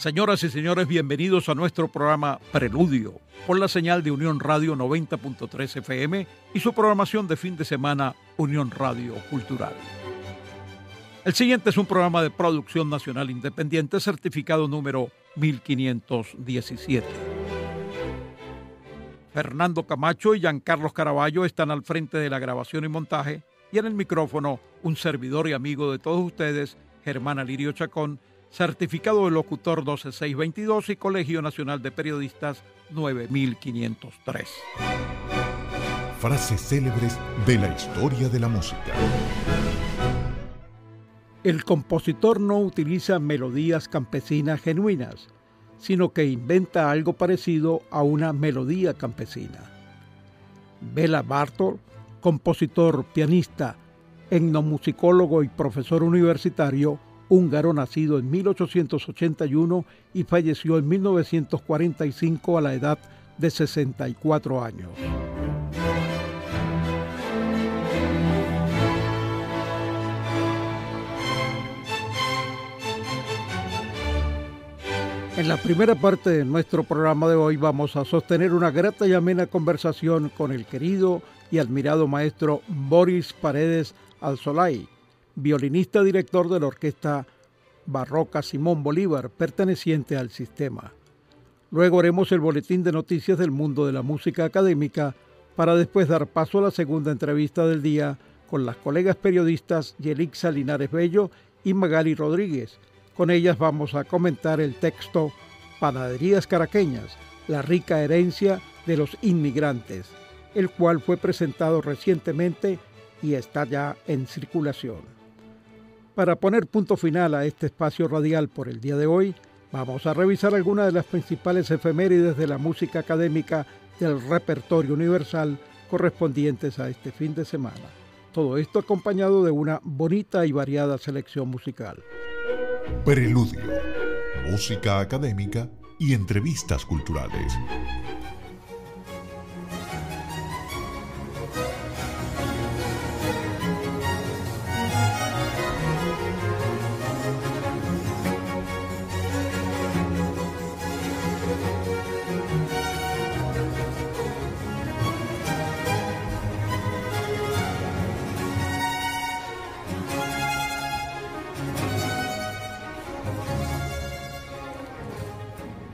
Señoras y señores, bienvenidos a nuestro programa Preludio, por la señal de Unión Radio 90.3 FM y su programación de fin de semana Unión Radio Cultural. El siguiente es un programa de producción nacional independiente, certificado número 1517. Fernando Camacho y Giancarlos Caraballo están al frente de la grabación y montaje, y en el micrófono un servidor y amigo de todos ustedes, Germán Alirio Chacón, certificado de locutor 12622 y Colegio Nacional de Periodistas 9503. Frases célebres de la historia de la música. El compositor no utiliza melodías campesinas genuinas, sino que inventa algo parecido a una melodía campesina. Béla Bartók, compositor, pianista, etnomusicólogo y profesor universitario húngaro, nacido en 1881 y falleció en 1945 a la edad de 64 años. En la primera parte de nuestro programa de hoy vamos a sostener una grata y amena conversación con el querido y admirado maestro Boris Paredes Alzolay, violinista director de la Orquesta Barroca Simón Bolívar, perteneciente al Sistema. Luego haremos el boletín de noticias del mundo de la música académica para después dar paso a la segunda entrevista del día con las colegas periodistas Yelixa Linares Bello y Magali Rodríguez. Con ellas vamos a comentar el texto Panaderías Caraqueñas, la rica herencia de los inmigrantes, el cual fue presentado recientemente y está ya en circulación. Para poner punto final a este espacio radial por el día de hoy, vamos a revisar algunas de las principales efemérides de la música académica del repertorio universal correspondientes a este fin de semana. Todo esto acompañado de una bonita y variada selección musical. Preludio, música académica y entrevistas culturales.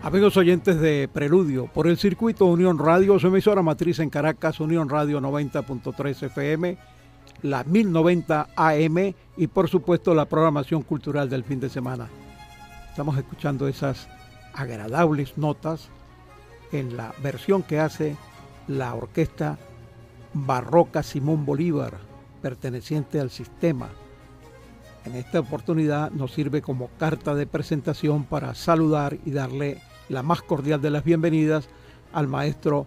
Amigos oyentes de Preludio, por el circuito Unión Radio, su emisora matriz en Caracas, Unión Radio 90.3 FM, la 1090 AM y por supuesto la programación cultural del fin de semana. Estamos escuchando esas agradables notas en la versión que hace la Orquesta Barroca Simón Bolívar, perteneciente al Sistema. En esta oportunidad nos sirve como carta de presentación para saludar y darle la más cordial de las bienvenidas al maestro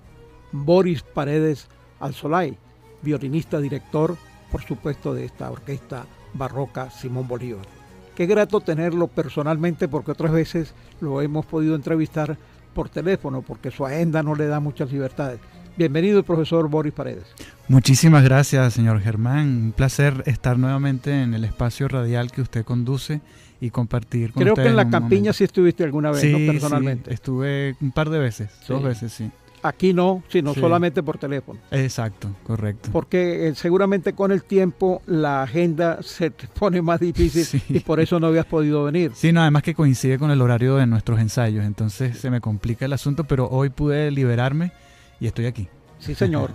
Boris Paredes Alzolay, violinista director, por supuesto, de esta Orquesta Barroca Simón Bolívar. Qué grato tenerlo personalmente, porque otras veces lo hemos podido entrevistar por teléfono, porque su agenda no le da muchas libertades. Bienvenido, profesor Boris Paredes. Muchísimas gracias, señor Germán. Un placer estar nuevamente en el espacio radial que usted conduce y compartir con ustedes. Creo que en la Campiña momento. Sí estuviste alguna vez, sí, ¿no? Personalmente. Sí, estuve un par de veces, sí. 2 veces, sí. Aquí no, sino sí. Solamente por teléfono. Exacto, correcto. Porque seguramente con el tiempo la agenda se te pone más difícil sí. Y por eso no habías podido venir. Sí, no, además que coincide con el horario de nuestros ensayos, entonces se me complica el asunto, pero hoy pude liberarme y estoy aquí. Sí, señor.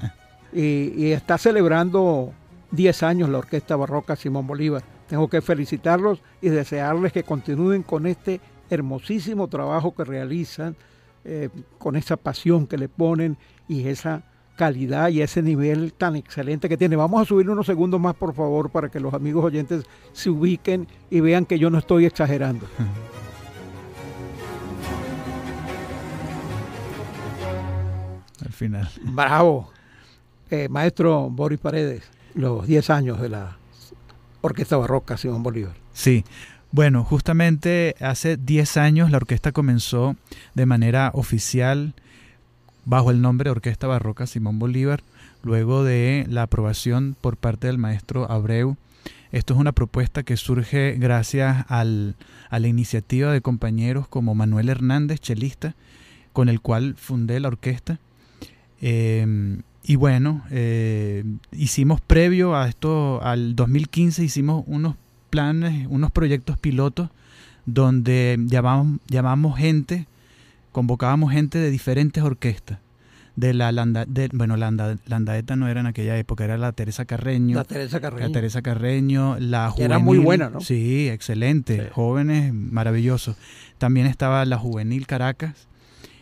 y está celebrando 10 años la Orquesta Barroca Simón Bolívar. Tengo que felicitarlos y desearles que continúen con este hermosísimo trabajo que realizan, con esa pasión que le ponen y esa calidad y ese nivel tan excelente que tiene. Vamos a subir unos segundos más, por favor, para que los amigos oyentes se ubiquen y vean que yo no estoy exagerando. Al final. Bravo. Maestro Boris Paredes, los 10 años de la Orquesta Barroca Simón Bolívar. Sí, bueno, justamente hace 10 años la orquesta comenzó de manera oficial bajo el nombre Orquesta Barroca Simón Bolívar, luego de la aprobación por parte del maestro Abreu Esto es una propuesta que surge gracias a la iniciativa de compañeros como Manuel Hernández, chelista, con el cual fundé la orquesta. Y bueno, hicimos previo a esto, al 2015, hicimos unos planes, unos proyectos pilotos donde convocábamos gente de diferentes orquestas. De la Landaeta no era en aquella época, era la Teresa Carreño. La Juvenil. Era muy buena, ¿no? Sí, excelente. Sí. Jóvenes, maravillosos. También estaba la Juvenil Caracas,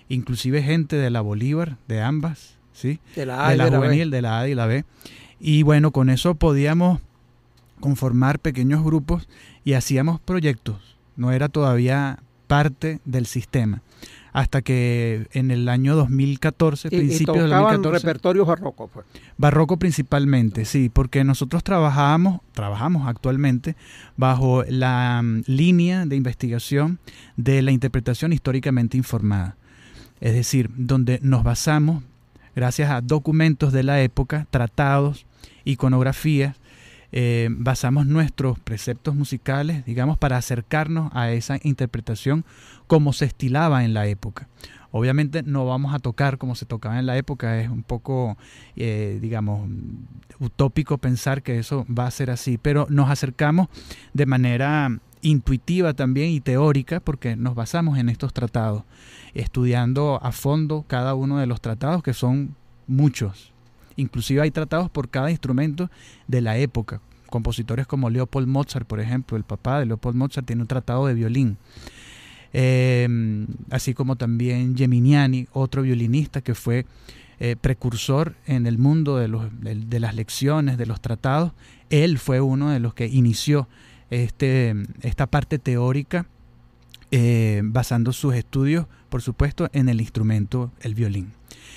inclusive gente de la Bolívar, de ambas, ¿sí? De la A y de la Juvenil, B. De la A y la B. Y bueno, con eso podíamos conformar pequeños grupos y hacíamos proyectos. No era todavía parte del sistema. Hasta que en el año 2014, principios del 2014... repertorios barrocos, pues. Barroco principalmente, sí, porque nosotros trabajamos actualmente bajo la línea de investigación de la interpretación históricamente informada. Es decir, donde nos basamos, gracias a documentos de la época, tratados, iconografías, basamos nuestros preceptos musicales, digamos, para acercarnos a esa interpretación como se estilaba en la época. Obviamente no vamos a tocar como se tocaba en la época, es un poco, digamos, utópico pensar que eso va a ser así, pero nos acercamos de manera intuitiva también y teórica porque nos basamos en estos tratados, estudiando a fondo cada uno de los tratados, que son muchos. Inclusive hay tratados por cada instrumento de la época. Compositores como Leopold Mozart, por ejemplo, el papá de Leopold Mozart tiene un tratado de violín. Así como también Geminiani, otro violinista que fue precursor en el mundo de las lecciones, de los tratados. Él fue uno de los que inició esta parte teórica, basando sus estudios, por supuesto, en el instrumento, el violín.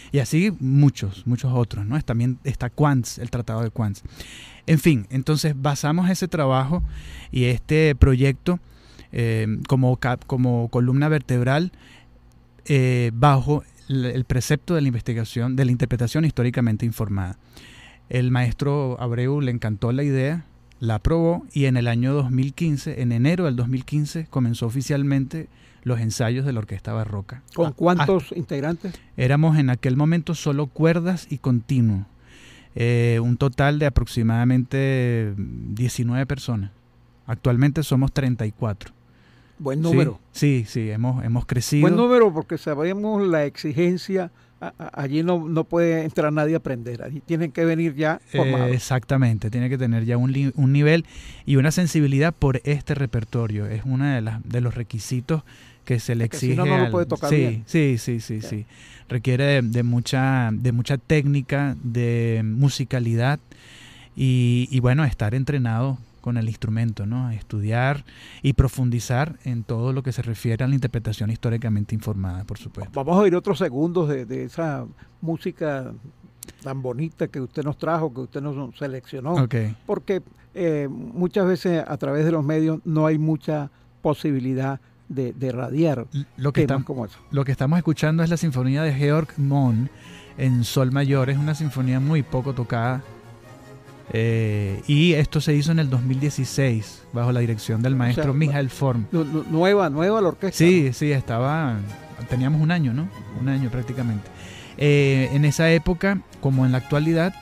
Y así muchos otros, ¿no? También está Quantz, el Tratado de Quantz. En fin, entonces basamos ese trabajo y este proyecto como columna vertebral bajo el precepto de la investigación, de la interpretación históricamente informada. El maestro Abreu le encantó la idea, la aprobó y en el año 2015, en enero del 2015, comenzó oficialmente los ensayos de la Orquesta Barroca. ¿Con cuántos integrantes? Éramos en aquel momento solo cuerdas y continuo. Un total de aproximadamente 19 personas. Actualmente somos 34. Buen número. Sí, hemos crecido. Buen número porque sabemos la exigencia. Allí no puede entrar nadie a aprender. Allí tienen que venir ya formados. Exactamente, tiene que tener ya un nivel y una sensibilidad por este repertorio. Es uno de los requisitos que se le exige. Si no lo puede tocar bien. Sí. Requiere de mucha técnica, de musicalidad y bueno, estar entrenado con el instrumento, ¿no? Estudiar y profundizar en todo lo que se refiere a la interpretación históricamente informada, por supuesto. Vamos a oír otros segundos de esa música tan bonita que usted nos trajo, que usted nos seleccionó. Okay. Porque muchas veces a través de los medios no hay mucha posibilidad de radiar temas como eso. Lo que estamos escuchando es la sinfonía de Georg Mohn en sol mayor. Es una sinfonía muy poco tocada. Y esto se hizo en el 2016 bajo la dirección del maestro Michael Form. Nueva la orquesta. Sí, teníamos un año, ¿no? Un año prácticamente. En esa época, como en la actualidad,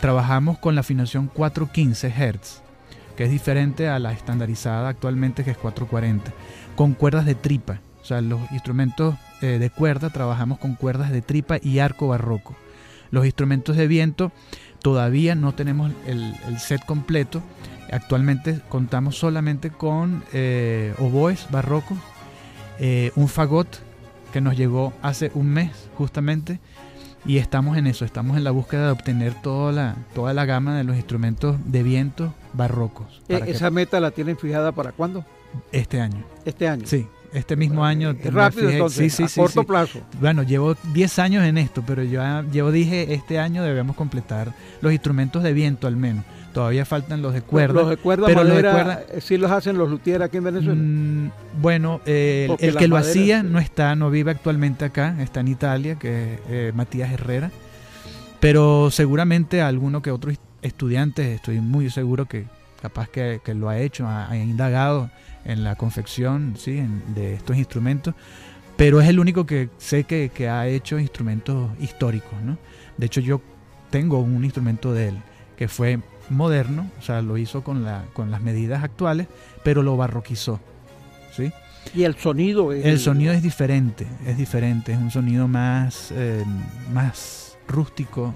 trabajamos con la afinación 415 Hz, que es diferente a la estandarizada actualmente, que es 440, con cuerdas de tripa. O sea, los instrumentos de cuerda trabajamos con cuerdas de tripa y arco barroco. Los instrumentos de viento todavía no tenemos el set completo. Actualmente contamos solamente con oboes barrocos, un fagot que nos llegó hace un mes justamente, y estamos en eso, estamos en la búsqueda de obtener toda la gama de los instrumentos de viento barrocos. ¿Esa meta la tienen fijada para cuándo? Este año. ¿Este año? Sí. Este mismo año. Es rápido, entonces, a corto plazo. Bueno, llevo 10 años en esto, pero yo dije, este año debemos completar los instrumentos de viento al menos. Todavía faltan los de cuerda. Los de cuerda, pero madera, los de cuerda, sí los hacen los luthiers aquí en Venezuela. Bueno, el que lo hacía no vive actualmente acá, está en Italia, que es Matías Herrera. Pero seguramente alguno que otro estudiante, estoy muy seguro que capaz que lo ha hecho, ha indagado en la confección, ¿sí? De estos instrumentos, pero es el único que sé que ha hecho instrumentos históricos, ¿no? De hecho, yo tengo un instrumento de él que fue moderno, o sea, lo hizo con las medidas actuales, pero lo barroquizó, ¿sí? Y el sonido es diferente, es un sonido más rústico,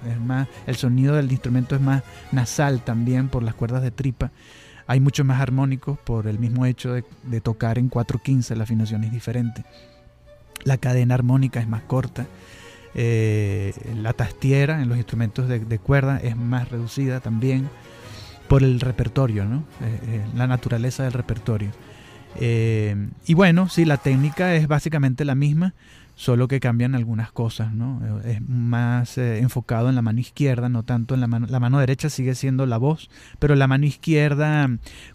el sonido del instrumento es más nasal también por las cuerdas de tripa. Hay muchos más armónicos por el mismo hecho de tocar en 4/15, la afinación es diferente. La cadena armónica es más corta. La tastiera en los instrumentos de cuerda es más reducida también por el repertorio, ¿no? La naturaleza del repertorio. Y bueno, sí, la técnica es básicamente la misma, solo que cambian algunas cosas, ¿no? Es más enfocado en la mano izquierda, no tanto en la mano derecha, sigue siendo la voz, pero la mano izquierda,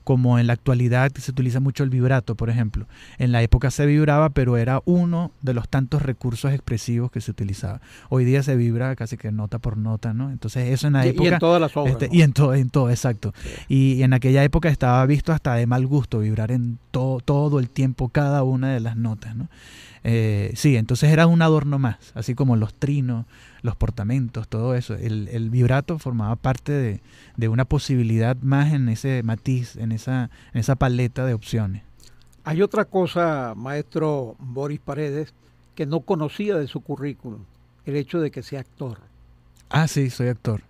como en la actualidad se utiliza mucho el vibrato, por ejemplo. En la época se vibraba, pero era uno de los tantos recursos expresivos que se utilizaba. Hoy día se vibra casi que nota por nota, ¿no? Entonces eso en la época... Y en todas las obras, ¿no? Y en todo, exacto. Sí. Y en aquella época estaba visto hasta de mal gusto vibrar en todo el tiempo cada una de las notas, ¿no? Sí, entonces era un adorno más, así como los trinos, los portamentos, todo eso. El vibrato formaba parte de una posibilidad más en ese matiz, en esa paleta de opciones. Hay otra cosa, maestro Boris Paredes, que no conocía de su currículum, el hecho de que sea actor. Ah, sí, soy actor.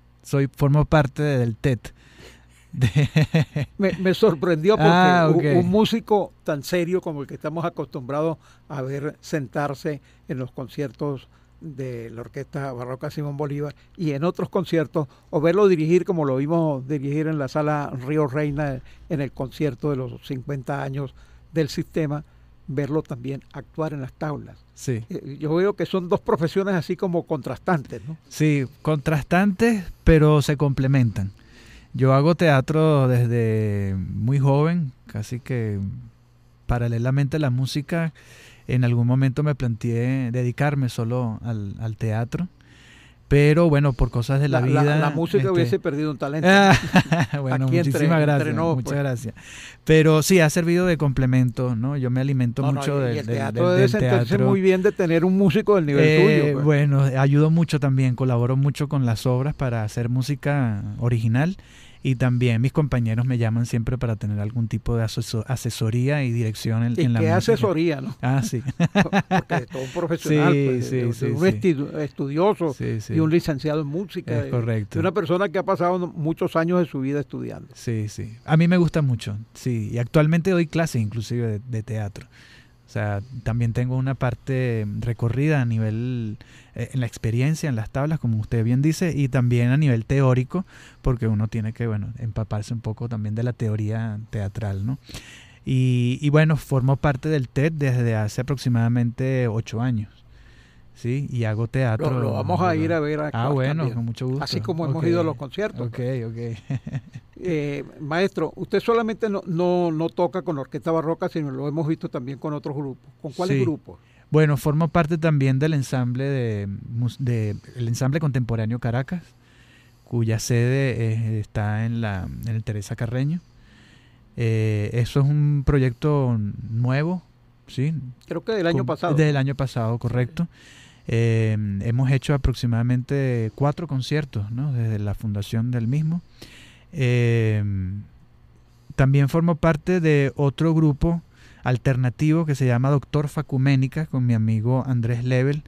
Formo parte del TET. Me sorprendió porque un músico tan serio como el que estamos acostumbrados a ver sentarse en los conciertos de la Orquesta Barroca Simón Bolívar y en otros conciertos, o verlo dirigir como lo vimos dirigir en la Sala Río Reina en el concierto de los 50 años del sistema, verlo también actuar en las tablas. Sí. Yo veo que son dos profesiones así como contrastantes, ¿no? Sí, contrastantes, pero se complementan. Yo hago teatro desde muy joven, casi que paralelamente a la música. En algún momento me planteé dedicarme solo al teatro, pero bueno, por cosas de la vida... La música hubiese perdido un talento. Bueno, muchísimas gracias, muchas gracias. Pero sí, ha servido de complemento, ¿no? Yo me alimento mucho del teatro. Debe sentirse muy bien de tener un músico del nivel tuyo. Pues. Bueno, ayudo mucho también, colaboro mucho con las obras para hacer música original. Y también mis compañeros me llaman siempre para tener algún tipo de asesoría y dirección en la música. ¿Y qué asesoría, no? Ah, sí. Porque es todo un profesional, un estudioso y un licenciado en música. Es correcto. De una persona que ha pasado muchos años de su vida estudiando. Sí, sí. A mí me gusta mucho, sí. Y actualmente doy clases inclusive de teatro. O sea, también tengo una parte recorrida a nivel, en la experiencia, en las tablas, como usted bien dice, y también a nivel teórico, porque uno tiene que, empaparse un poco también de la teoría teatral, ¿no? Y bueno, formo parte del TED desde hace aproximadamente 8 años, ¿sí? Y hago teatro. Lo vamos a ir a ver acá. Bueno, también. Con mucho gusto. Así como hemos ido a los conciertos. Ok. Maestro, usted solamente no toca con la Orquesta Barroca, sino lo hemos visto también con otros grupos. ¿Con cuáles grupos? Bueno, formo parte también del ensamble el ensamble contemporáneo Caracas, cuya sede está en el Teresa Carreño. Eso es un proyecto nuevo, ¿sí? Creo que del año pasado. Del año pasado, correcto. Hemos hecho aproximadamente 4 conciertos, ¿no? Desde la fundación del mismo. También formo parte de otro grupo alternativo que se llama Doctor Facuménica, con mi amigo Andrés Lebel,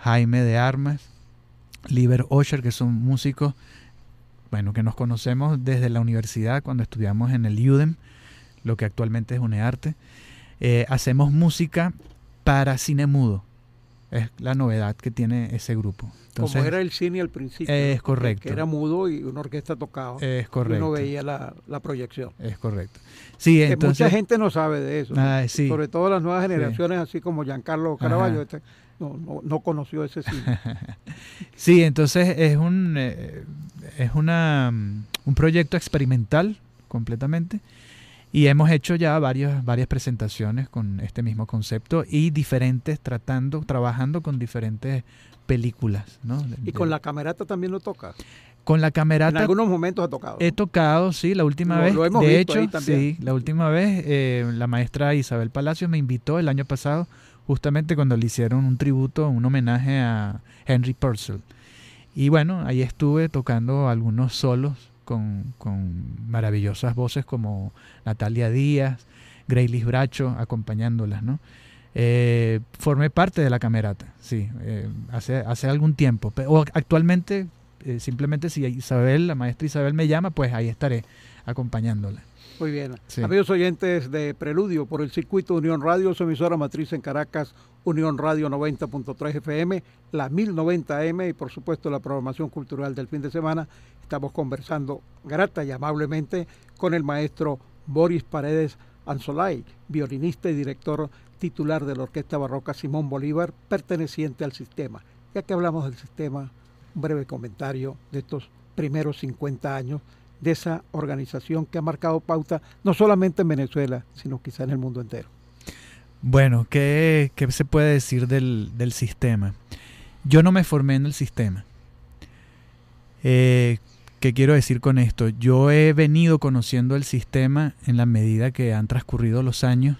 Jaime de Armas, Liber Osher, que son músicos, que nos conocemos desde la universidad cuando estudiamos en el UDEM, lo que actualmente es UNEARTE. Hacemos música para cine mudo. Es la novedad que tiene ese grupo. Entonces, como era el cine al principio. Es correcto. Que era mudo y una orquesta tocaba. Es correcto. Y uno veía la proyección. Es correcto. Sí, que entonces, mucha gente no sabe de eso. Sí. Sobre todo las nuevas generaciones, así como Giancarlo Caraballo, no conoció ese cine. Sí, entonces es un proyecto experimental completamente. Y hemos hecho ya varias presentaciones con este mismo concepto y trabajando con diferentes películas, ¿no? ¿Y con la camerata también lo toca? Con la camerata. En algunos momentos ha tocado, ¿no? He tocado, sí, la última vez. Lo hemos de visto hecho, ahí también. sí, la última vez la maestra Isabel Palacios me invitó el año pasado, justamente cuando le hicieron un tributo, un homenaje a Henry Purcell. Y bueno, ahí estuve tocando algunos solos con maravillosas voces como Natalia Díaz, Greylis Bracho, acompañándolas, ¿no? Formé parte de la camerata, sí, hace algún tiempo. O actualmente, simplemente si Isabel, la maestra Isabel me llama, pues ahí estaré acompañándola. Muy bien. Sí. Amigos oyentes de Preludio, por el circuito Unión Radio, su emisora matriz en Caracas, Unión Radio 90.3 FM, la 1090 AM y por supuesto la programación cultural del fin de semana. Estamos conversando grata y amablemente con el maestro Boris Paredes Anzolay, violinista y director titular de la Orquesta Barroca Simón Bolívar, perteneciente al sistema. Ya que hablamos del sistema, un breve comentario de estos primeros 50 años de esa organización que ha marcado pauta no solamente en Venezuela, sino quizá en el mundo entero. Bueno, ¿qué se puede decir del sistema? Yo no me formé en el sistema. ¿Qué quiero decir con esto? Yo he venido conociendo el sistema en la medida que han transcurrido los años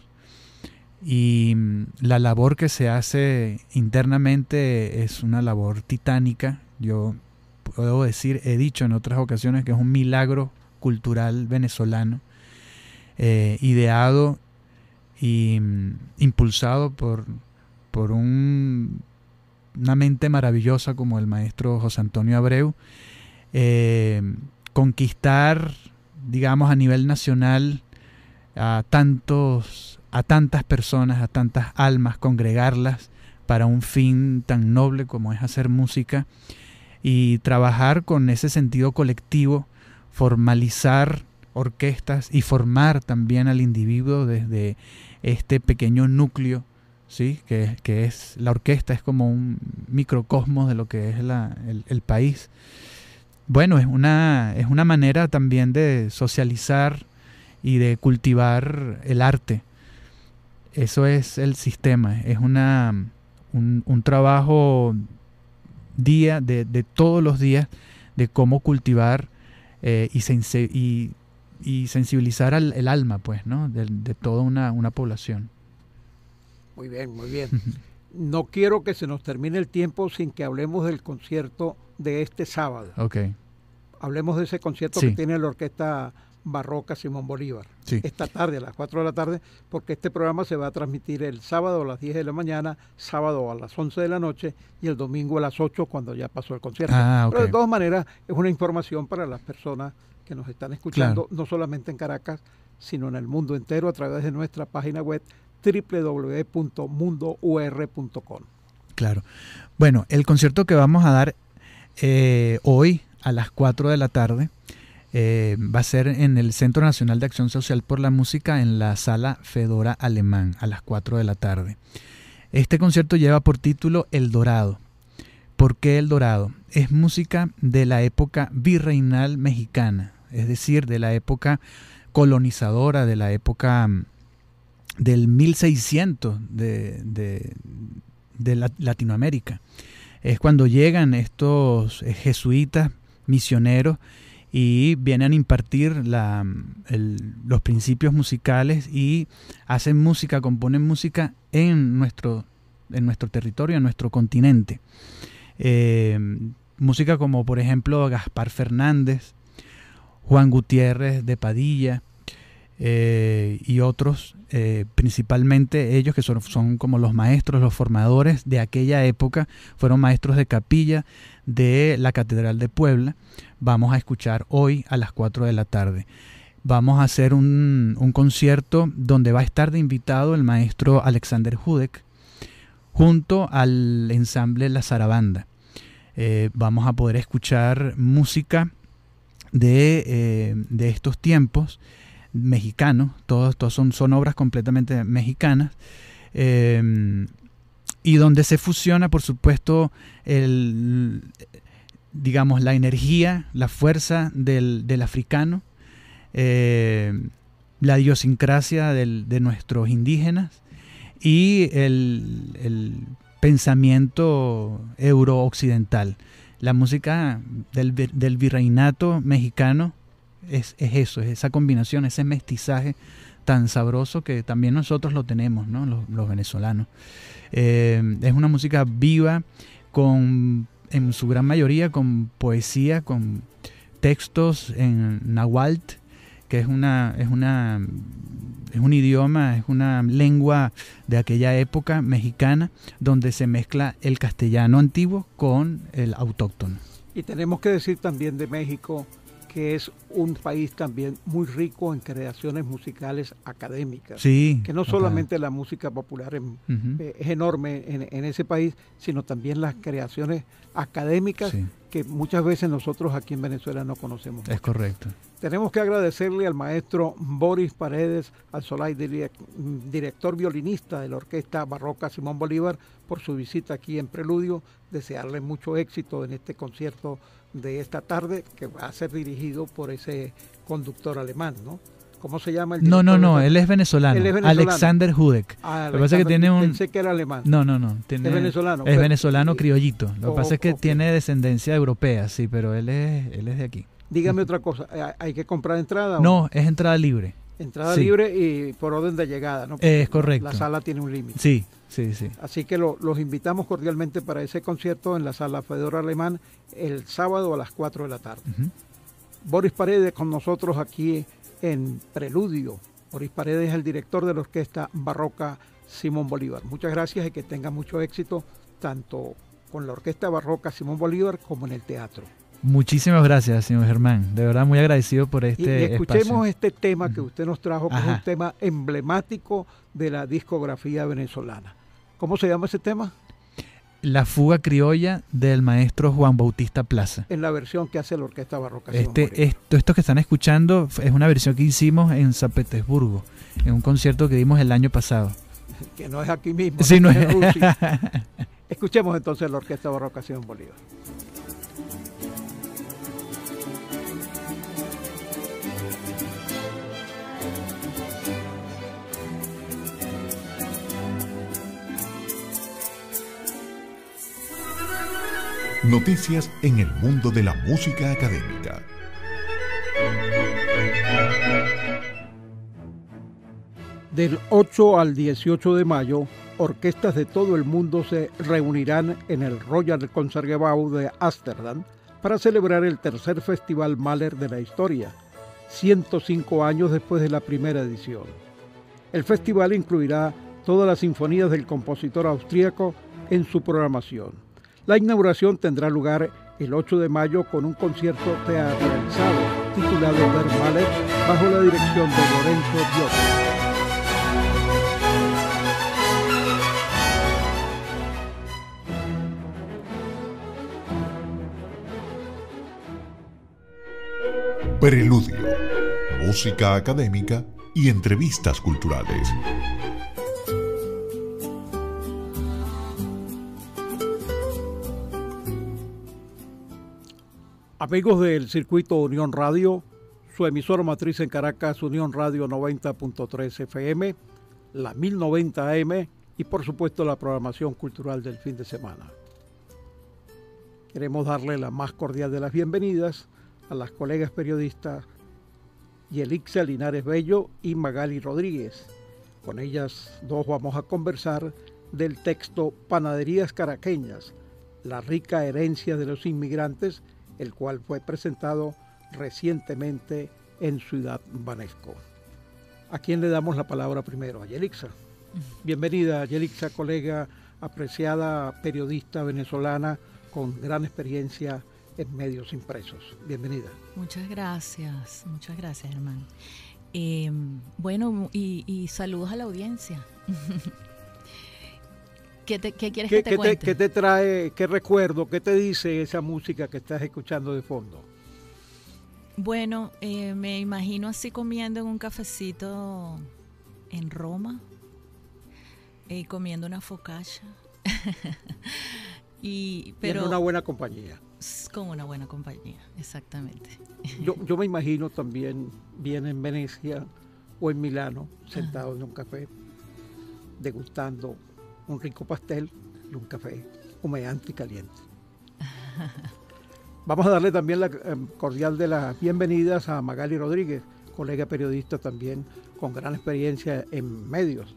y la labor que se hace internamente es una labor titánica. Yo puedo decir, he dicho en otras ocasiones que es un milagro cultural venezolano, ideado y impulsado por una mente maravillosa como el maestro José Antonio Abreu. Conquistar, digamos, a nivel nacional a tantas personas, a tantas almas, congregarlas para un fin tan noble como es hacer música y trabajar con ese sentido colectivo, formalizar orquestas y formar también al individuo desde este pequeño núcleo, ¿sí? que es la orquesta, es como un microcosmos de lo que es el país. Bueno, es una manera también de socializar y de cultivar el arte. Eso es el sistema, es un trabajo de todos los días de cómo cultivar y sensibilizar el alma, pues, ¿no? de toda una población. Muy bien, muy bien. No quiero que se nos termine el tiempo sin que hablemos del concierto de este sábado. Okay. Hablemos de ese concierto Sí. que tiene la Orquesta Barroca Simón Bolívar. Sí. Esta tarde, a las 4 de la tarde, porque este programa se va a transmitir el sábado a las 10 de la mañana, sábado a las 11 de la noche y el domingo a las 8 cuando ya pasó el concierto. Ah, okay. Pero de todas maneras es una información para las personas que nos están escuchando, Claro. no solamente en Caracas, sino en el mundo entero a través de nuestra página web www.mundour.com. Claro. Bueno, el concierto que vamos a dar hoy a las 4 de la tarde va a ser en el Centro Nacional de Acción Social por la Música en la Sala Fedora Alemán a las 4 de la tarde. Este concierto lleva por título El Dorado. ¿Por qué El Dorado? Es música de la época virreinal mexicana, es decir, de la época colonizadora, de la época del 1600 de Latinoamérica. Es cuando llegan estos jesuitas misioneros y vienen a impartir los principios musicales y hacen música, componen música en nuestro territorio, en nuestro continente. Música como por ejemplo Gaspar Fernández, Juan Gutiérrez de Padilla y otros, principalmente ellos que son como los maestros, los formadores de aquella época, fueron maestros de capilla de la Catedral de Puebla. Vamos a escuchar hoy a las 4 de la tarde. Vamos a hacer un concierto donde va a estar de invitado el maestro Alexander Hudek junto al ensamble La Zarabanda. Vamos a poder escuchar música de estos tiempos mexicanos, todos son obras completamente mexicanas, y donde se fusiona, por supuesto, digamos, la energía, la fuerza del africano, la idiosincrasia de nuestros indígenas y el pensamiento eurooccidental, La música del virreinato mexicano es eso, es esa combinación, ese mestizaje tan sabroso que también nosotros lo tenemos, ¿no? Los venezolanos. Es una música viva, en su gran mayoría con poesía, con textos en náhuatl, que es un idioma, es una lengua de aquella época mexicana, donde se mezcla el castellano antiguo con el autóctono. Y tenemos que decir también de México que es un país también muy rico en creaciones musicales académicas. Sí, que no solamente la música popular es enorme en ese país, sino también las creaciones académicas, sí, que muchas veces nosotros aquí en Venezuela no conocemos mucho. Es correcto. Tenemos que agradecerle al maestro Boris Paredes Alzolay, director violinista de la Orquesta Barroca Simón Bolívar, por su visita aquí en Preludio. Desearle mucho éxito en este concierto de esta tarde, que va a ser dirigido por ese conductor alemán, ¿no? ¿Cómo se llama el director? No, él es venezolano. Él es venezolano. Alexander Hudek. Lo que pasa es que tiene pensé que era alemán. No. Es venezolano. Es venezolano criollito. Lo que pasa es que tiene descendencia europea, sí, pero él es de aquí. Dígame otra cosa, ¿hay que comprar entrada? No, es entrada libre. Entrada libre y por orden de llegada, ¿no? Es correcto. La sala tiene un límite. Sí. Así que los invitamos cordialmente para ese concierto en la Sala Fedor Alemán el sábado a las 4 de la tarde. Boris Paredes con nosotros aquí en Preludio. Boris Paredes es el director de la Orquesta Barroca Simón Bolívar. Muchas gracias y que tenga mucho éxito tanto con la Orquesta Barroca Simón Bolívar como en el teatro. Muchísimas gracias, señor Germán. De verdad muy agradecido por este y escuchemos espacio. Este tema que usted nos trajo, que es un tema emblemático de la discografía venezolana. ¿Cómo se llama ese tema? La fuga criolla del maestro Juan Bautista Plaza. En la versión que hace la Orquesta Barroca. Esto que están escuchando es una versión que hicimos en San Petersburgo, en un concierto que dimos el año pasado. Que no es aquí mismo, sí, no es en Rusia. Escuchemos entonces la Orquesta Barroca Simón Bolívar. Noticias en el mundo de la música académica. Del 8 al 18 de mayo, orquestas de todo el mundo se reunirán en el Royal Concertgebouw de Ámsterdam para celebrar el tercer Festival Mahler de la historia, 105 años después de la primera edición. El festival incluirá todas las sinfonías del compositor austríaco en su programación. La inauguración tendrá lugar el 8 de mayo con un concierto teatralizado titulado Der Mahler bajo la dirección de Lorenzo Biocchi. Preludio, música académica y entrevistas culturales. Amigos del circuito Unión Radio, su emisora matriz en Caracas, Unión Radio 90.3 FM, la 1090 AM y por supuesto la programación cultural del fin de semana. Queremos darle la más cordial de las bienvenidas a las colegas periodistas Yelixa Linares Bello y Magali Rodríguez. Con ellas dos vamos a conversar del texto Panaderías Caraqueñas, la rica herencia de los inmigrantes, el cual fue presentado recientemente en Ciudad Banesco. ¿A quién le damos la palabra primero? A Yelixa. Bienvenida, Yelixa, colega, apreciada periodista venezolana con gran experiencia en medios impresos. Bienvenida. Muchas gracias, hermano. Bueno, y saludos a la audiencia. ¿Qué quieres que te cuente? ¿Qué te trae, qué recuerdo, qué te dice esa música que estás escuchando de fondo? Bueno, me imagino así comiendo en un cafecito en Roma, comiendo una focaccia. Pero en una buena compañía. Con una buena compañía, exactamente. Yo me imagino también bien en Venecia o en Milano, sentado en un café, degustando un rico pastel y un café humeante y caliente. Vamos a darle también la cordial de las bienvenidas a Magali Rodríguez, colega periodista también con gran experiencia en medios.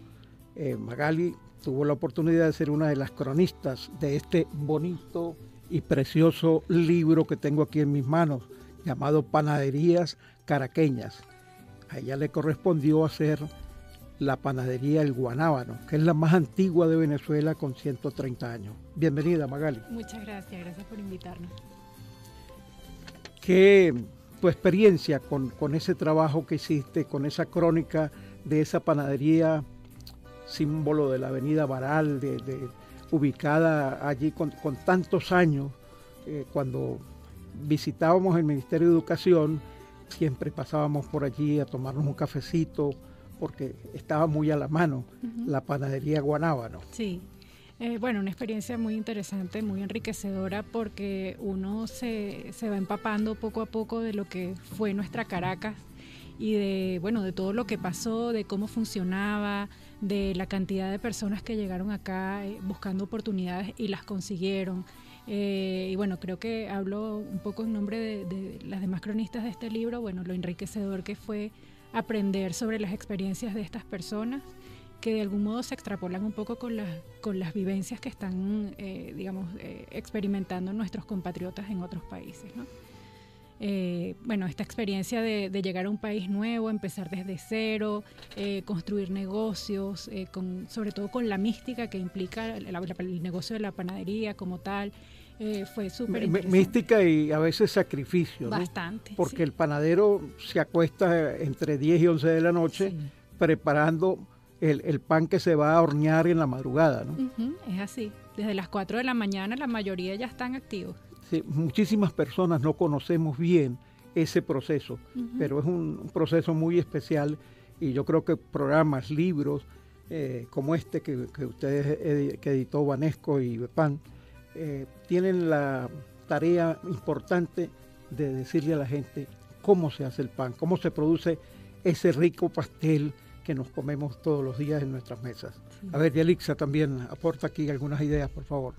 Magali tuvo la oportunidad de ser una de las cronistas de este bonito y precioso libro que tengo aquí en mis manos, llamado Panaderías Caraqueñas. A ella le correspondió hacer la panadería El Guanábano, que es la más antigua de Venezuela con 130 años. Bienvenida, Magali. Muchas gracias por invitarnos. ¿Qué tu experiencia con ese trabajo que hiciste, con esa crónica de esa panadería, símbolo de la avenida Baral, ubicada allí con tantos años? Cuando visitábamos el Ministerio de Educación, siempre pasábamos por allí a tomarnos un cafecito, porque estaba muy a la mano la panadería Guanábano. Sí. Bueno, una experiencia muy interesante, muy enriquecedora, porque uno se va empapando poco a poco de lo que fue nuestra Caracas y de todo lo que pasó, de cómo funcionaba, de la cantidad de personas que llegaron acá buscando oportunidades y las consiguieron. Y bueno, creo que hablo un poco en nombre de las demás cronistas de este libro, bueno, lo enriquecedor que fue aprender sobre las experiencias de estas personas, que de algún modo se extrapolan un poco con las vivencias que están, experimentando nuestros compatriotas en otros países, ¿no? Bueno, esta experiencia de llegar a un país nuevo, empezar desde cero, construir negocios, sobre todo con la mística que implica el negocio de la panadería como tal, fue súper interesante. Mística y a veces sacrificio, ¿no? Bastante. Porque sí. el panadero se acuesta entre 10 y 11 de la noche Sí. preparando el pan que se va a hornear en la madrugada, ¿no? Es así. Desde las 4 de la mañana la mayoría ya están activos. Sí, muchísimas personas no conocemos bien ese proceso, pero es un proceso muy especial, y yo creo que programas, libros como este que ustedes que editó Banesco y Bepan, tienen la tarea importante de decirle a la gente cómo se hace el pan, cómo se produce ese rico pastel que nos comemos todos los días en nuestras mesas. Sí. A ver, Yelixa también aporta aquí algunas ideas, por favor.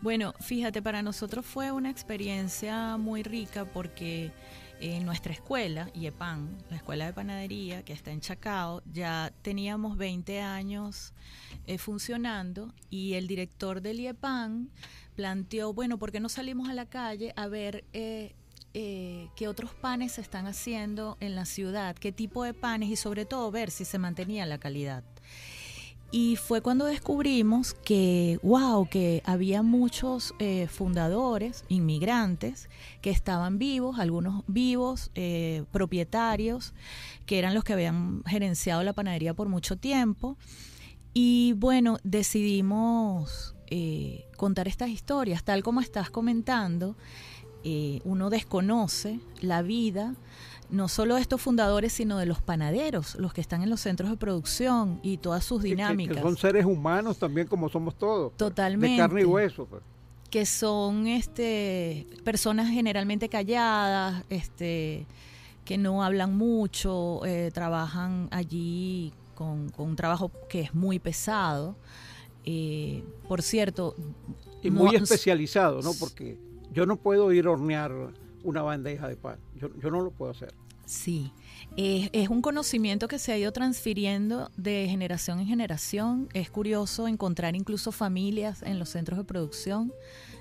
Bueno, fíjate, para nosotros fue una experiencia muy rica porque en nuestra escuela, IEPAN, la escuela de panadería que está en Chacao, ya teníamos 20 años funcionando, y el director del IEPAN planteó, bueno, ¿por qué no salimos a la calle a ver qué otros panes se están haciendo en la ciudad, qué tipo de panes, y sobre todo ver si se mantenía la calidad? Y fue cuando descubrimos que, que había muchos fundadores, inmigrantes, que estaban vivos, algunos vivos, propietarios, que eran los que habían gerenciado la panadería por mucho tiempo. Y bueno, decidimos contar estas historias, tal como estás comentando. Uno desconoce la vida, no solo de estos fundadores, sino de los panaderos, los que están en los centros de producción y todas sus dinámicas. Que son seres humanos también, como somos todos. Totalmente. De carne y hueso. Pues. Que son personas generalmente calladas, que no hablan mucho, trabajan allí con un trabajo que es muy pesado. Por cierto... Y muy especializado, ¿no? Porque yo no puedo ir a hornear una bandeja de pan. Yo no lo puedo hacer. Sí, es un conocimiento que se ha ido transfiriendo de generación en generación. Es curioso encontrar incluso familias en los centros de producción.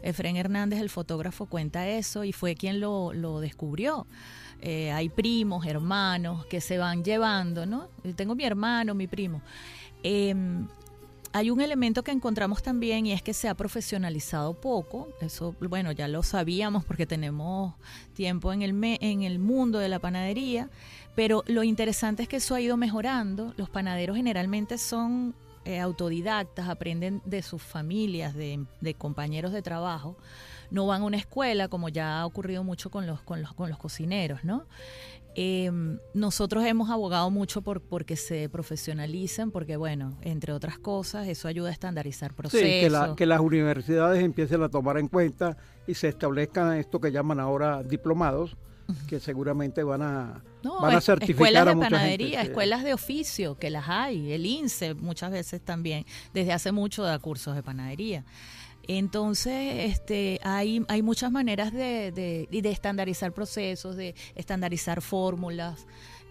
Efrén Hernández, el fotógrafo, cuenta eso y fue quien lo descubrió. Hay primos, hermanos que se van llevando, ¿no? Yo tengo mi hermano, mi primo. Hay un elemento que encontramos también, y es que se ha profesionalizado poco. Eso, bueno, ya lo sabíamos porque tenemos tiempo en el mundo de la panadería, pero lo interesante es que eso ha ido mejorando. Los panaderos generalmente son autodidactas, aprenden de sus familias, de compañeros de trabajo. No van a una escuela, como ya ha ocurrido mucho con los cocineros, ¿no? Nosotros hemos abogado mucho porque se profesionalicen, porque bueno, entre otras cosas, eso ayuda a estandarizar procesos. Sí, que las universidades empiecen a tomar en cuenta y se establezcan esto que llaman ahora diplomados, que seguramente van a certificar escuelas a mucha de panadería, gente. Escuelas de oficio, que las hay, el INSE muchas veces también, desde hace mucho da cursos de panadería. Entonces, hay muchas maneras de estandarizar procesos, de estandarizar fórmulas.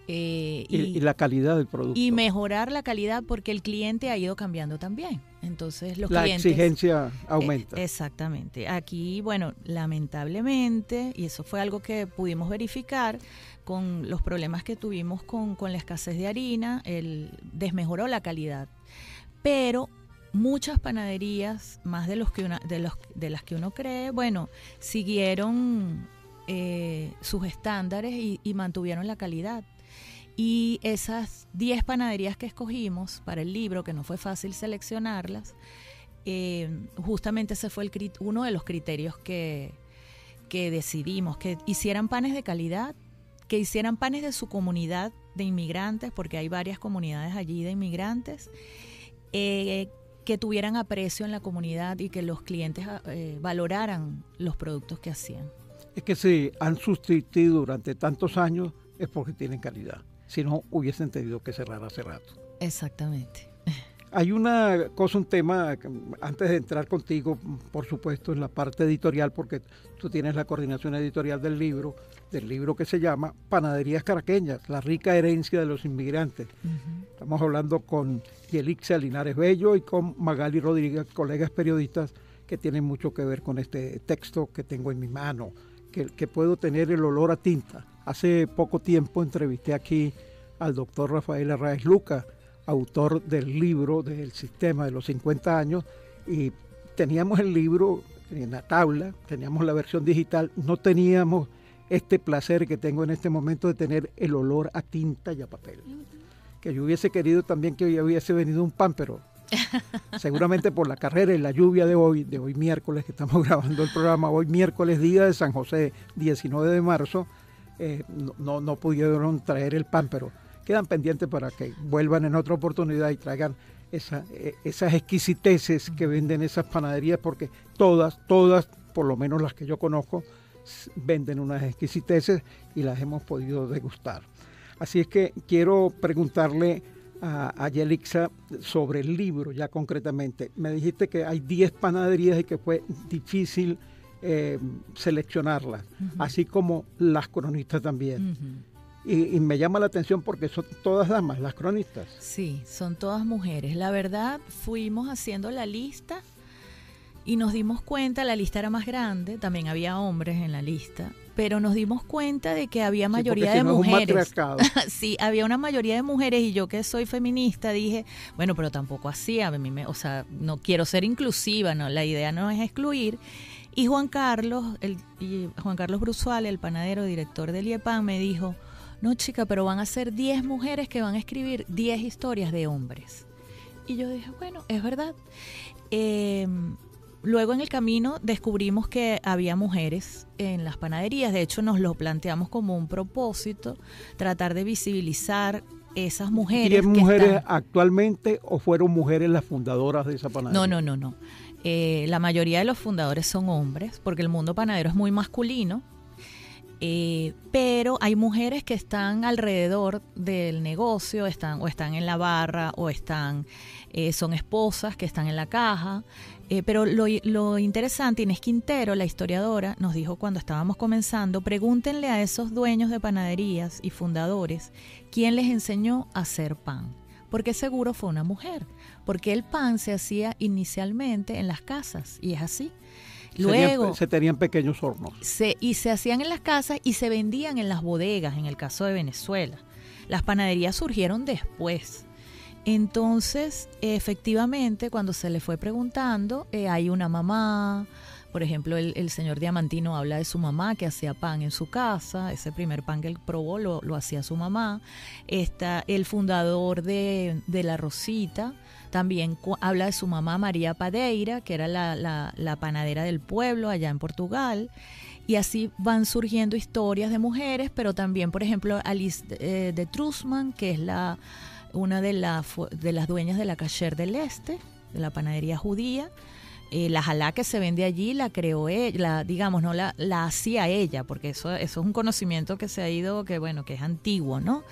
Y la calidad del producto. Y mejorar la calidad porque el cliente ha ido cambiando también. Entonces, la exigencia aumenta. Exactamente. Aquí, bueno, lamentablemente, y eso fue algo que pudimos verificar con los problemas que tuvimos con la escasez de harina, desmejoró la calidad. Pero muchas panaderías, más de las que uno cree, bueno, siguieron sus estándares y mantuvieron la calidad. Y esas 10 panaderías que escogimos para el libro, que no fue fácil seleccionarlas, justamente ese fue uno de los criterios que decidimos, que hicieran panes de calidad, que hicieran panes de su comunidad de inmigrantes, porque hay varias comunidades allí de inmigrantes, que tuvieran aprecio en la comunidad y que los clientes valoraran los productos que hacían. Es que si han subsistido durante tantos años es porque tienen calidad. Si no, hubiesen tenido que cerrar hace rato. Exactamente. Hay una cosa, un tema, antes de entrar contigo, por supuesto, en la parte editorial, porque tú tienes la coordinación editorial del libro que se llama Panaderías Caraqueñas, la rica herencia de los inmigrantes. Uh-huh. Estamos hablando con Yelixa Linares Bello y con Magali Rodríguez, colegas periodistas que tienen mucho que ver con este texto que tengo en mi mano, que puedo tener el olor a tinta. Hace poco tiempo entrevisté aquí al doctor Rafael Arraez Luca, autor del libro del sistema de los 50 años, y teníamos el libro en la tabla, teníamos la versión digital, no teníamos este placer que tengo en este momento de tener el olor a tinta y a papel. Que yo hubiese querido también que hoy hubiese venido un pan, pero seguramente por la carrera y la lluvia de hoy miércoles, que estamos grabando el programa, hoy miércoles, día de San José, 19 de marzo, no pudieron traer el pan, pero quedan pendientes para que vuelvan en otra oportunidad y traigan esas exquisiteces que venden esas panaderías, porque todas, por lo menos las que yo conozco, venden unas exquisiteces y las hemos podido degustar. Así es que quiero preguntarle a Yelixa sobre el libro ya concretamente. Me dijiste que hay 10 panaderías y que fue difícil seleccionarlas, uh-huh, así como las cronistas también. Uh-huh. Y me llama la atención porque son todas damas, las cronistas. Sí, son todas mujeres. La verdad, fuimos haciendo la lista y nos dimos cuenta, la lista era más grande, también había hombres en la lista, pero nos dimos cuenta de que había mayoría de mujeres. Sí, había una mayoría de mujeres, y yo que soy feminista dije, bueno, pero tampoco así, no quiero ser inclusiva, no, la idea no es excluir. Y Juan Carlos Brusual, el panadero, director del IEPAN, me dijo, no chica, pero van a ser 10 mujeres que van a escribir 10 historias de hombres. Y yo dije, bueno, es verdad. Luego en el camino descubrimos que había mujeres en las panaderías. De hecho, nos lo planteamos como un propósito, tratar de visibilizar esas mujeres. ¿10 mujeres actualmente o fueron mujeres las fundadoras de esa panadería? No. La mayoría de los fundadores son hombres, porque el mundo panadero es muy masculino. Pero hay mujeres que están alrededor del negocio, están en la barra o son esposas que están en la caja. Pero lo interesante, Inés Quintero, la historiadora, nos dijo cuando estábamos comenzando, pregúntenle a esos dueños de panaderías y fundadores quién les enseñó a hacer pan. Porque seguro fue una mujer, porque el pan se hacía inicialmente en las casas, y es así. Luego se tenían pequeños hornos. Y se hacían en las casas y se vendían en las bodegas, en el caso de Venezuela. Las panaderías surgieron después. Entonces, efectivamente, cuando se le fue preguntando, hay una mamá, por ejemplo, el señor Diamantino habla de su mamá que hacía pan en su casa, ese primer pan que él probó lo hacía su mamá. Está el fundador de La Rosita, también habla de su mamá María Padeira, que era la panadera del pueblo allá en Portugal. Y así van surgiendo historias de mujeres, pero también, por ejemplo, Alice de Trusman, que es una de las dueñas de la Cacher del Este, de la panadería judía. La jalá que se vende allí la creó ella, la hacía ella, porque eso es un conocimiento que se ha ido, que es antiguo, ¿no?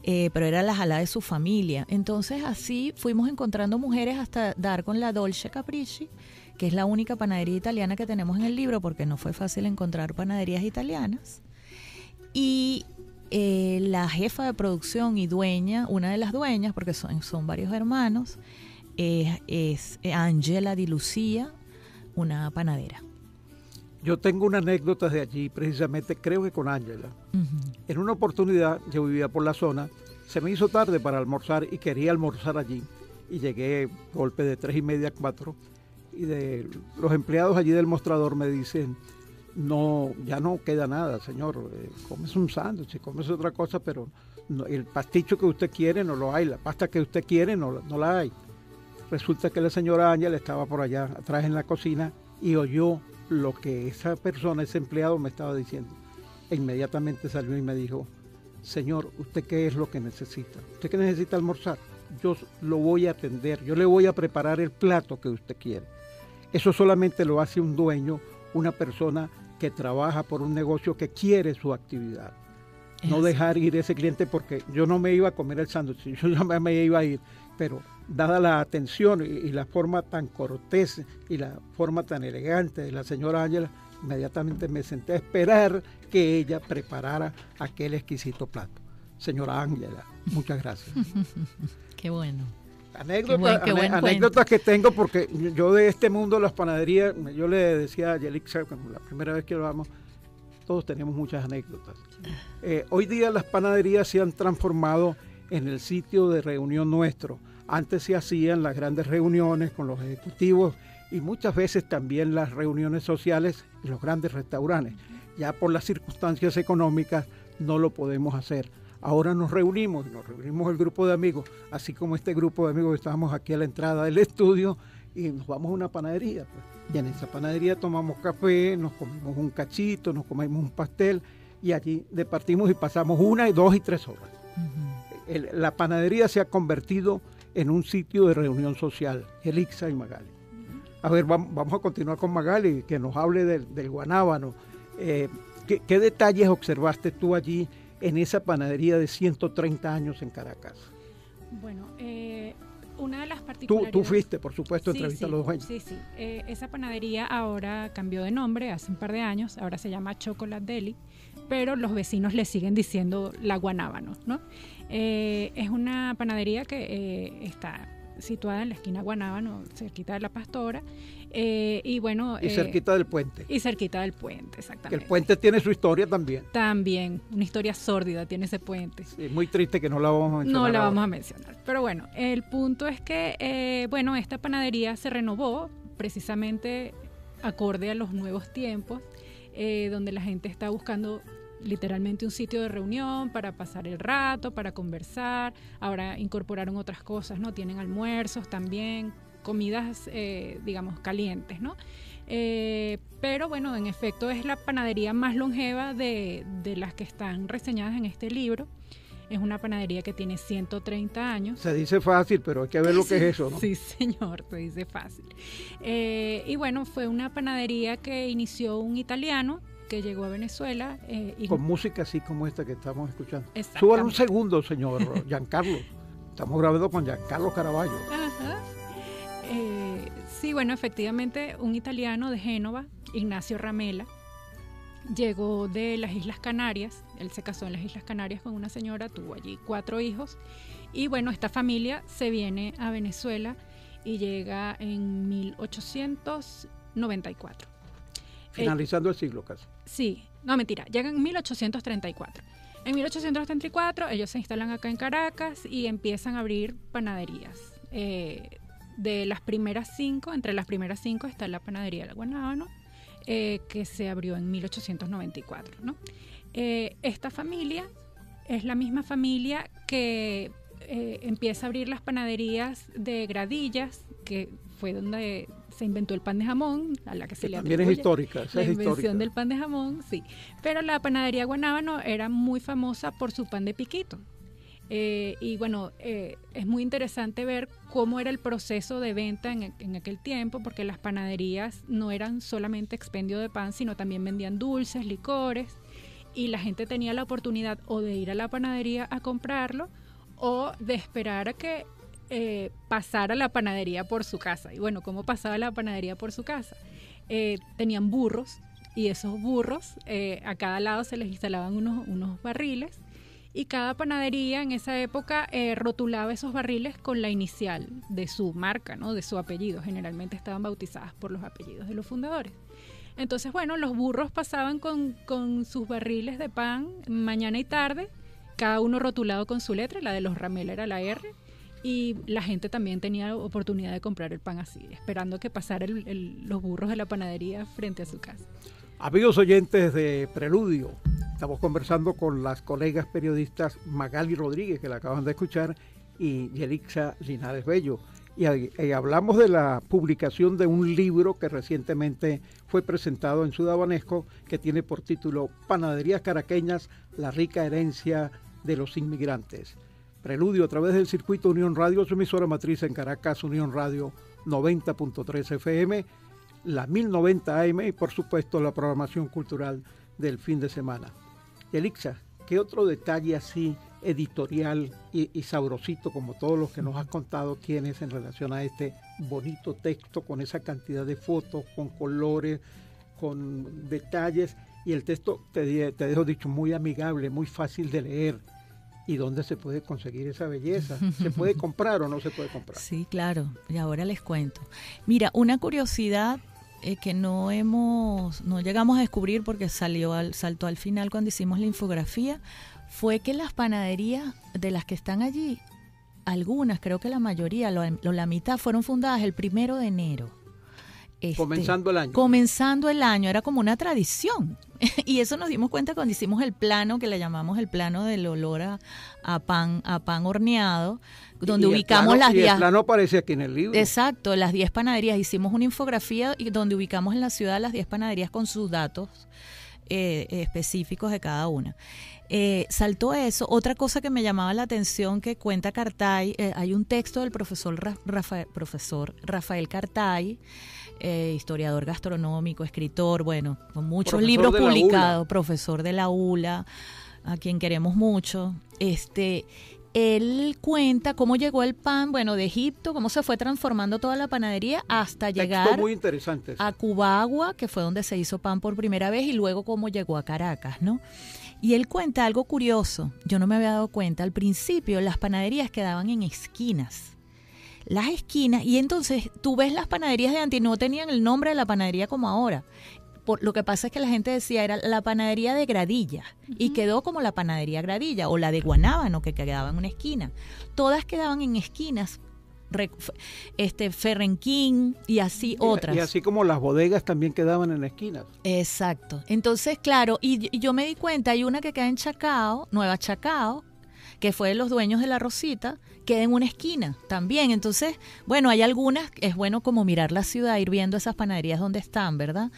Pero era la jalá de su familia. Entonces así fuimos encontrando mujeres hasta dar con la Dolce Capricci, que es la única panadería italiana que tenemos en el libro, porque no fue fácil encontrar panaderías italianas. Y la jefa de producción y dueña, una de las dueñas, porque son varios hermanos, es Angela Di Lucia, una panadera. Yo tengo una anécdota de allí, precisamente, creo que con Ángela. En una oportunidad, yo vivía por la zona, se me hizo tarde para almorzar y quería almorzar allí. Y llegué golpe de 3:30 a 4, y de los empleados allí del mostrador me dicen, no, ya no queda nada, señor, cómese un sándwich, cómese otra cosa, pero no, el pasticho que usted quiere no lo hay, la pasta que usted quiere no la hay. Resulta que la señora Ángela estaba por allá atrás en la cocina y oyó lo que esa persona, ese empleado me estaba diciendo. E inmediatamente salió y me dijo, señor, ¿usted qué es lo que necesita? ¿Usted qué necesita almorzar? Yo lo voy a atender, yo le voy a preparar el plato que usted quiere. Eso solamente lo hace un dueño, una persona que trabaja por un negocio que quiere su actividad. No dejar ir ese cliente, porque yo no me iba a comer el sándwich, yo ya me iba a ir, pero dada la atención y la forma tan cortés y la forma tan elegante de la señora Ángela, inmediatamente me senté a esperar que ella preparara aquel exquisito plato. Señora Ángela, muchas gracias. Qué bueno. Anécdotas que tengo, porque yo de este mundo de las panaderías, yo le decía a Yelixa, la primera vez que lo hablamos, todos tenemos muchas anécdotas. Hoy día las panaderías se han transformado en el sitio de reunión nuestro. Antes se hacían las grandes reuniones con los ejecutivos y muchas veces también las reuniones sociales en los grandes restaurantes. Ya por las circunstancias económicas no lo podemos hacer. Ahora nos reunimos el grupo de amigos, así como este grupo de amigos que estábamos aquí a la entrada del estudio, y nos vamos a una panadería. Pues. Y en esa panadería tomamos café, nos comemos un cachito, nos comemos un pastel, y allí departimos y pasamos 1, 2 y 3 horas. La panadería se ha convertido en un sitio de reunión social, Yelixa y Magali. A ver, vamos a continuar con Magali, que nos hable del guanábano. ¿Qué detalles observaste tú allí en esa panadería de 130 años en Caracas? Bueno, una de las particularidades... Tú fuiste, por supuesto, a entrevistar a los dueños. Sí. Esa panadería ahora cambió de nombre hace un par de años, ahora se llama Chocolate Deli, pero los vecinos le siguen diciendo La Guanábano, ¿no? Es una panadería que está situada en la esquina Guanábano, cerquita de La Pastora, y bueno... Y cerquita del puente. Y cerquita del puente, exactamente. Que el puente tiene su historia también. También, una historia sórdida tiene ese puente. Sí, muy triste que no la vamos a mencionar. No la vamos a mencionar. Pero bueno, el punto es que, esta panadería se renovó precisamente acorde a los nuevos tiempos, donde la gente está buscando literalmente un sitio de reunión para pasar el rato, para conversar. Ahora incorporaron otras cosas, ¿no? Tienen almuerzos también, comidas, digamos, calientes, ¿no? Pero bueno, en efecto es la panadería más longeva de las que están reseñadas en este libro. Es una panadería que tiene 130 años. Se dice fácil, pero hay que ver lo que es eso, ¿no? Sí, señor, se dice fácil. Y bueno, fue una panadería que inició un italiano que llegó a Venezuela. Con música así como esta que estamos escuchando. Súbale un segundo, señor Giancarlo. Estamos grabando con Giancarlo Caraballo. Ajá. Sí, bueno, efectivamente, un italiano de Génova, Ignacio Ramela, llegó de las Islas Canarias. Él se casó en las Islas Canarias con una señora, tuvo allí 4 hijos. Y bueno, esta familia se viene a Venezuela y llega en 1894. Finalizando el siglo casi. Sí, no, mentira, llegan en 1834. En 1834 ellos se instalan acá en Caracas y empiezan a abrir panaderías. De las primeras 5, entre las primeras 5 está la panadería La Guanábano, que se abrió en 1894, ¿no? Esta familia es la misma familia que empieza a abrir las panaderías de Gradillas, que fue donde se inventó el pan de jamón, a la que se le atribuye. También es histórica, la invención del pan de jamón, sí. Pero la panadería Guanábano era muy famosa por su pan de piquito. Y bueno, es muy interesante ver cómo era el proceso de venta en aquel tiempo, porque las panaderías no eran solamente expendio de pan, sino también vendían dulces, licores, y la gente tenía la oportunidad o de ir a la panadería a comprarlo o de esperar a que pasara la panadería por su casa. Y bueno, ¿cómo pasaba la panadería por su casa? Tenían burros, y esos burros a cada lado se les instalaban unos barriles, y cada panadería en esa época rotulaba esos barriles con la inicial de su marca, ¿no? De su apellido. Generalmente estaban bautizadas por los apellidos de los fundadores. Entonces, bueno, los burros pasaban con sus barriles de pan mañana y tarde, cada uno rotulado con su letra. La de los Ramel era la R, y la gente también tenía oportunidad de comprar el pan así, esperando que pasaran los burros de la panadería frente a su casa. Amigos oyentes de Preludio, estamos conversando con las colegas periodistas Magali Rodríguez, que la acaban de escuchar, y Yelixa Linares Bello. Y hablamos de la publicación de un libro que recientemente fue presentado en Ciudad Banesco, que tiene por título Panaderías Caraqueñas, la rica herencia de los inmigrantes. Preludio a través del circuito Unión Radio, su emisora matriz en Caracas, Unión Radio 90.3 FM, la 1090 AM y por supuesto la programación cultural del fin de semana. Yelixa, ¿qué otro detalle así editorial y sabrosito, como todos los que nos has contado, tienes en relación a este bonito texto con esa cantidad de fotos, con colores, con detalles, y el texto, te dejo dicho, muy amigable, muy fácil de leer? ¿Y dónde se puede conseguir esa belleza? ¿Se puede comprar o no se puede comprar? Sí, claro, y ahora les cuento. Mira, una curiosidad que no llegamos a descubrir porque saltó al final cuando hicimos la infografía, fue que las panaderías de las que están allí, algunas, creo que la mayoría, la mitad, fueron fundadas el 1 de enero. Comenzando el año. Comenzando el año, era como una tradición. Y eso nos dimos cuenta cuando hicimos el plano, que le llamamos el plano del olor a pan horneado, donde ubicamos las 10. Y el plano aparece aquí en el libro. Exacto, las 10 panaderías. Hicimos una infografía donde ubicamos en la ciudad las 10 panaderías con sus datos específicos de cada una. Saltó eso. Otra cosa que me llamaba la atención que cuenta Cartay, hay un texto del profesor Rafael Cartay, historiador gastronómico, escritor, bueno, con muchos profesor libros publicados, ULA. Profesor de la ULA, a quien queremos mucho. Él cuenta cómo llegó el pan, bueno, de Egipto, cómo se fue transformando toda la panadería hasta llegar muy interesante a Cubagua, que fue donde se hizo pan por primera vez, y luego cómo llegó a Caracas, ¿no? Y él cuenta algo curioso, yo no me había dado cuenta, al principio las panaderías quedaban en esquinas. Las esquinas, y entonces tú ves las panaderías de antes, no tenían el nombre de la panadería como ahora. Lo que pasa es que la gente decía era la panadería de Gradilla, y quedó como la panadería Gradilla, o la de Guanábano, que quedaba en una esquina. Todas quedaban en esquinas, Ferrenquín y así otras. Y así como las bodegas también quedaban en esquinas. Exacto. Entonces, claro, y yo me di cuenta, hay una que queda en Chacao, Nueva Chacao, que fue de los dueños de La Rosita, queda en una esquina también. Entonces, bueno, hay algunas, es bueno como mirar la ciudad, ir viendo esas panaderías donde están, ¿verdad?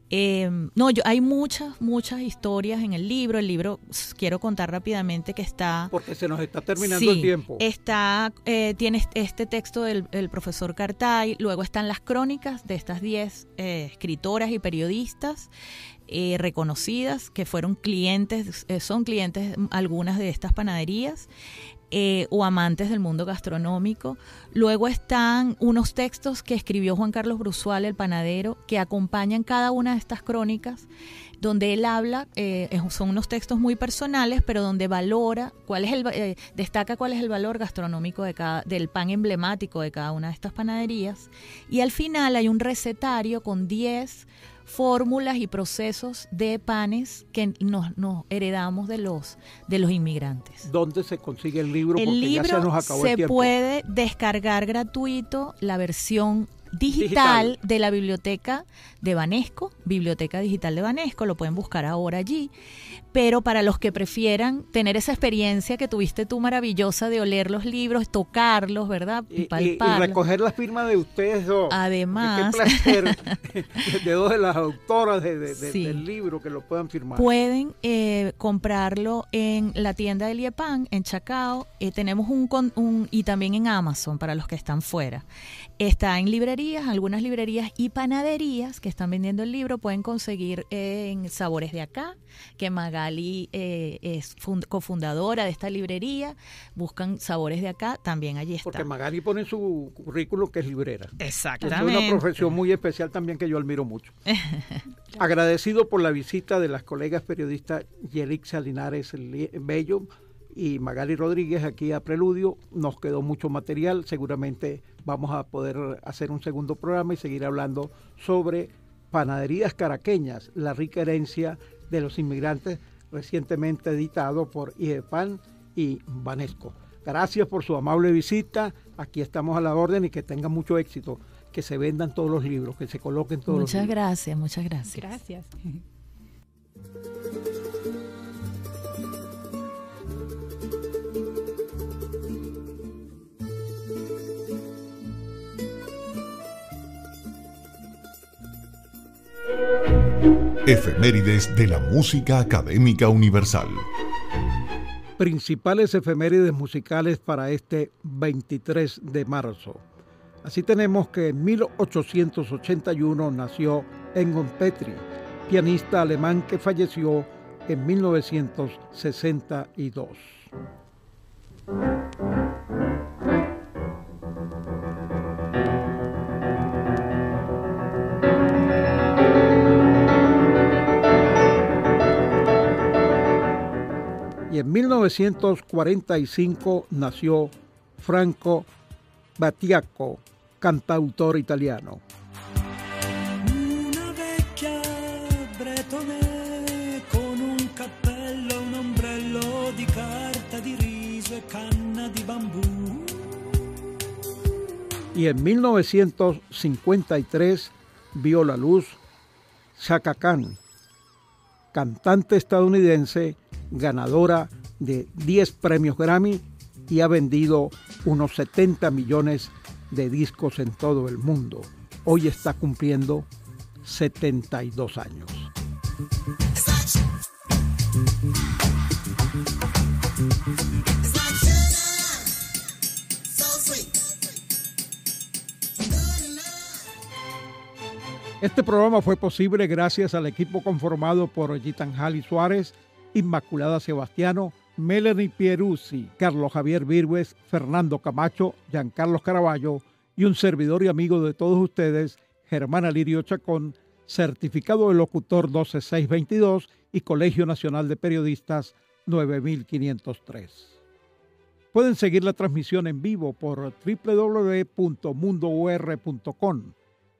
Hay muchas historias en el libro. El libro, quiero contar rápidamente que está... Porque se nos está terminando el tiempo. Tiene este texto del profesor Cartay, luego están las crónicas de estas 10 escritoras y periodistas reconocidas que fueron son clientes algunas de estas panaderías. O amantes del mundo gastronómico. Luego están unos textos que escribió Juan Carlos Bruzual, el panadero, que acompañan cada una de estas crónicas, donde él habla, son unos textos muy personales, pero donde valora destaca cuál es el valor gastronómico del pan emblemático de cada una de estas panaderías. Y al final hay un recetario con 10 fórmulas y procesos de panes que nos heredamos de los inmigrantes. ¿Dónde se consigue el libro? El Porque libro ya se nos acabó el tiempo. Se puede descargar gratuito la versión digital de la biblioteca de Banesco, Biblioteca Digital de Banesco, lo pueden buscar ahora allí. Pero para los que prefieran tener esa experiencia que tuviste tú maravillosa de oler los libros, tocarlos, ¿verdad? Y recoger la firma de ustedes dos. Además, qué placer de dos de las autoras del libro que lo puedan firmar. Pueden comprarlo en la tienda del IEPAN, en Chacao. Tenemos y también en Amazon para los que están fuera. Está en librería algunas librerías y panaderías que están vendiendo el libro pueden conseguir en Sabores de Acá, que Magali es cofundadora de esta librería. Buscan Sabores de Acá, también allí está. Porque Magali pone en su currículum que es librera. Exactamente. Es una profesión muy especial también que yo admiro mucho. Agradecido por la visita de las colegas periodistas Yelixa Linares Bello y Magali Rodríguez aquí a Preludio. Nos quedó mucho material, seguramente vamos a poder hacer un segundo programa y seguir hablando sobre panaderías caraqueñas, la rica herencia de los inmigrantes, recientemente editado por IGEPAN y Banesco. Gracias por su amable visita, aquí estamos a la orden y que tengan mucho éxito, que se vendan todos los libros, que se coloquen todos los libros. Muchas gracias. Gracias. Efemérides de la música académica universal. Principales efemérides musicales para este 23 de marzo. Así tenemos que en 1881 nació Egon Petri, pianista alemán que falleció en 1962. Y en 1945 nació Franco Battiato, cantautor italiano. Una vecchia bretone con un cappello, un ombrello di carta di riso e canna di bambù. Y en 1953 vio la luz Chaka Khan, cantante estadounidense, ganadora de 10 premios Grammy y ha vendido unos 70 millones de discos en todo el mundo. Hoy está cumpliendo 72 años. Este programa fue posible gracias al equipo conformado por Gitanjali Suárez, Inmaculada Sebastiano, Melanie Pieruzzi, Carlos Javier Virgües, Fernando Camacho, Giancarlos Caraballo y un servidor y amigo de todos ustedes, Germán Alirio Chacón, certificado de locutor 12622 y Colegio Nacional de Periodistas 9503. Pueden seguir la transmisión en vivo por www.mundour.com.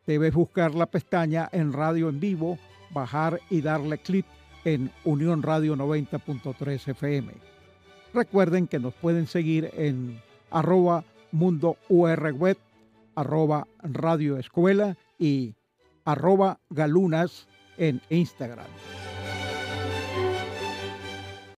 Debes buscar la pestaña en Radio en Vivo, bajar y darle clic en Unión Radio 90.3 FM. Recuerden que nos pueden seguir en @mundourweb, @radioescuela y @galunas en Instagram.